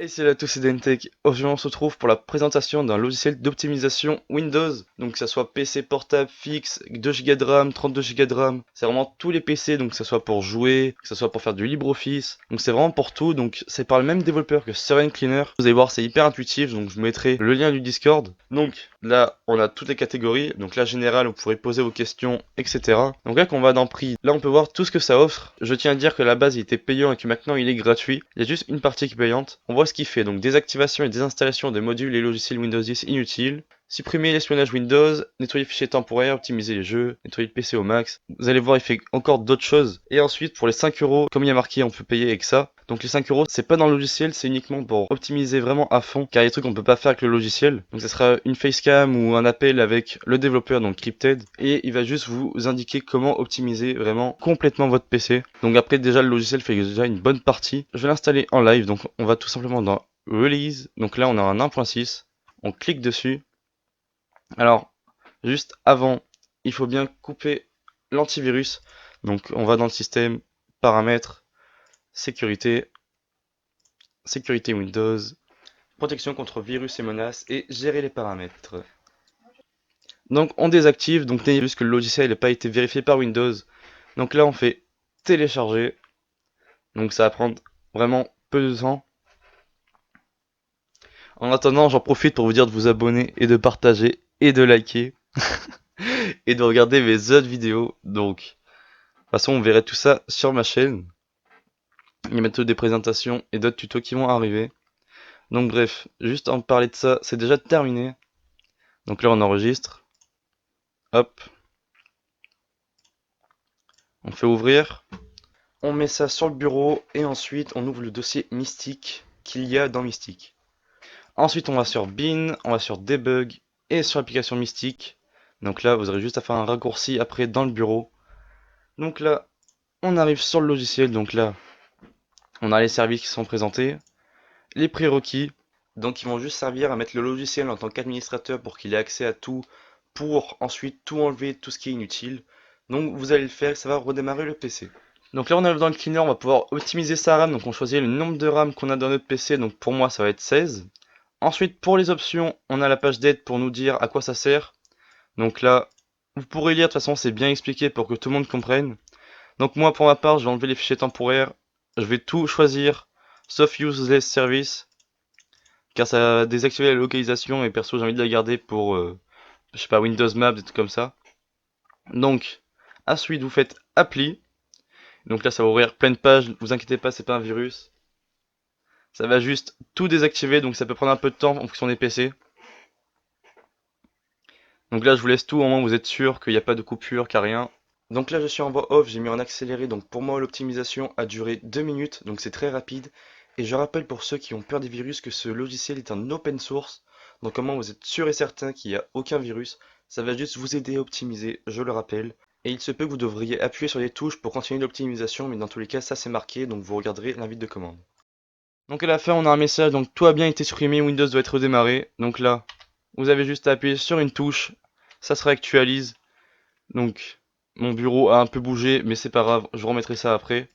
Et salut à tous, c'est Dentech. Aujourd'hui, on se retrouve pour la présentation d'un logiciel d'optimisation Windows. Donc, que ça soit PC portable fixe, 2 Go de RAM, 32 Go de RAM. C'est vraiment tous les PC, donc que ça soit pour jouer, que ça soit pour faire du LibreOffice. Donc, c'est vraiment pour tout. Donc, c'est par le même développeur que Serene Cleaner. Vous allez voir, c'est hyper intuitif. Donc, je vous mettrai le lien du Discord. Donc, là, on a toutes les catégories. Donc, là, général, vous pourrez poser vos questions, etc. Donc, là, qu'on va dans prix, là, on peut voir tout ce que ça offre. Je tiens à dire que la base, il était payant et que maintenant, il est gratuit. Il y a juste une partie qui est payante. On voit ce qu'il fait, donc désactivation et désinstallation des modules et logiciels Windows 10 inutiles, supprimer l'espionnage Windows, nettoyer les fichiers temporaires, optimiser les jeux, nettoyer le PC au max. Vous allez voir, il fait encore d'autres choses. Et ensuite, pour les 5 €, comme il y a marqué, on peut payer avec ça. Donc les 5 €, c'est pas dans le logiciel, c'est uniquement pour optimiser vraiment à fond, car il y a des trucs qu'on peut pas faire avec le logiciel. Donc ça sera une facecam ou un appel avec le développeur, donc Crypted, et il va juste vous indiquer comment optimiser vraiment complètement votre PC. Donc après, déjà le logiciel fait déjà une bonne partie. Je vais l'installer en live, donc on va tout simplement dans Release. Donc là, on a un 1.6. On clique dessus. Alors, juste avant, il faut bien couper l'antivirus. Donc, on va dans le système, paramètres, sécurité, sécurité Windows, protection contre virus et menaces et gérer les paramètres. Donc, on désactive. Donc, tenez juste que le logiciel n'a pas été vérifié par Windows. Donc là, on fait télécharger. Donc, ça va prendre vraiment peu de temps. En attendant, j'en profite pour vous dire de vous abonner et de partager et de liker et de regarder mes autres vidéos. Donc, de toute façon, on verrait tout ça sur ma chaîne. Il y a bientôt des présentations et d'autres tutos qui vont arriver. Donc bref, juste en parler de ça, c'est déjà terminé. Donc là, on enregistre. Hop. On fait ouvrir. On met ça sur le bureau et ensuite, on ouvre le dossier Mystique qu'il y a dans Mystique. Ensuite, on va sur Bin, on va sur Debug et sur l'application Mystique. Donc là, vous aurez juste à faire un raccourci après dans le bureau. Donc là, on arrive sur le logiciel. Donc là, on a les services qui sont présentés, les prérequis. Donc ils vont juste servir à mettre le logiciel en tant qu'administrateur pour qu'il ait accès à tout, pour ensuite tout enlever, tout ce qui est inutile. Donc vous allez le faire, ça va redémarrer le PC. Donc là on arrive dans le cleaner, on va pouvoir optimiser sa RAM. Donc on choisit le nombre de RAM qu'on a dans notre PC. Donc pour moi ça va être 16. Ensuite pour les options, on a la page d'aide pour nous dire à quoi ça sert. Donc là, vous pourrez lire, de toute façon c'est bien expliqué pour que tout le monde comprenne. Donc moi pour ma part, je vais enlever les fichiers temporaires. Je vais tout choisir, sauf Useless Service, car ça va désactiver la localisation et perso j'ai envie de la garder pour, je sais pas, Windows Maps, des trucs comme ça. Donc, ensuite vous faites Appli. Donc là ça va ouvrir plein de pages, vous inquiétez pas, c'est pas un virus. Ça va juste tout désactiver, donc ça peut prendre un peu de temps en fonction des PC. Donc là je vous laisse tout, au moins vous êtes sûr qu'il n'y a pas de coupure, qu'il n'y a rien. Donc là je suis en voix off, j'ai mis en accéléré, donc pour moi l'optimisation a duré 2 minutes, donc c'est très rapide. Et je rappelle pour ceux qui ont peur des virus que ce logiciel est un open source, donc comment vous êtes sûr et certain qu'il n'y a aucun virus, ça va juste vous aider à optimiser, je le rappelle. Et il se peut que vous devriez appuyer sur les touches pour continuer l'optimisation, mais dans tous les cas ça c'est marqué, donc vous regarderez l'invite de commande. Donc à la fin on a un message, donc tout a bien été supprimé, Windows doit être redémarré. Donc là, vous avez juste à appuyer sur une touche, ça se réactualise. Donc, mon bureau a un peu bougé, mais c'est pas grave, je vous remettrai ça après.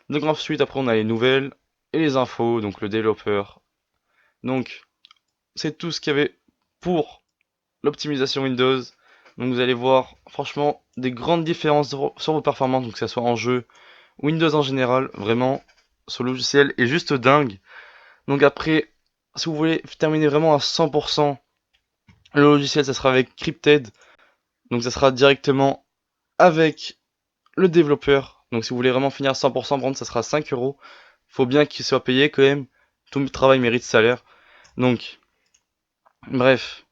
Donc ensuite, après, on a les nouvelles et les infos, donc le développeur. Donc, c'est tout ce qu'il y avait pour l'optimisation Windows. Donc vous allez voir, franchement, des grandes différences sur vos performances, donc que ce soit en jeu, Windows en général, vraiment, ce logiciel est juste dingue. Donc après, si vous voulez terminer vraiment à 100%, le logiciel, ça sera avec Crypted. Donc ça sera directement avec le développeur. Donc si vous voulez vraiment finir à 100%, par contre, ça sera 5 €. Faut bien qu'il soit payé quand même. Tout le travail mérite salaire. Donc, bref.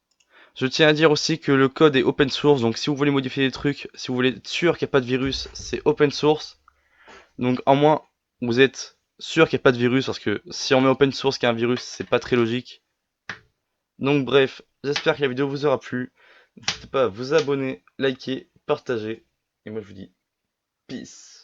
Je tiens à dire aussi que le code est open source. Donc si vous voulez modifier des trucs, si vous voulez être sûr qu'il n'y a pas de virus, c'est open source. Donc en moins, vous êtes sûr qu'il n'y a pas de virus. Parce que si on met open source qu'il y a un virus, c'est pas très logique. Donc bref, j'espère que la vidéo vous aura plu. N'hésitez pas à vous abonner, liker, partager. Et moi je vous dis peace.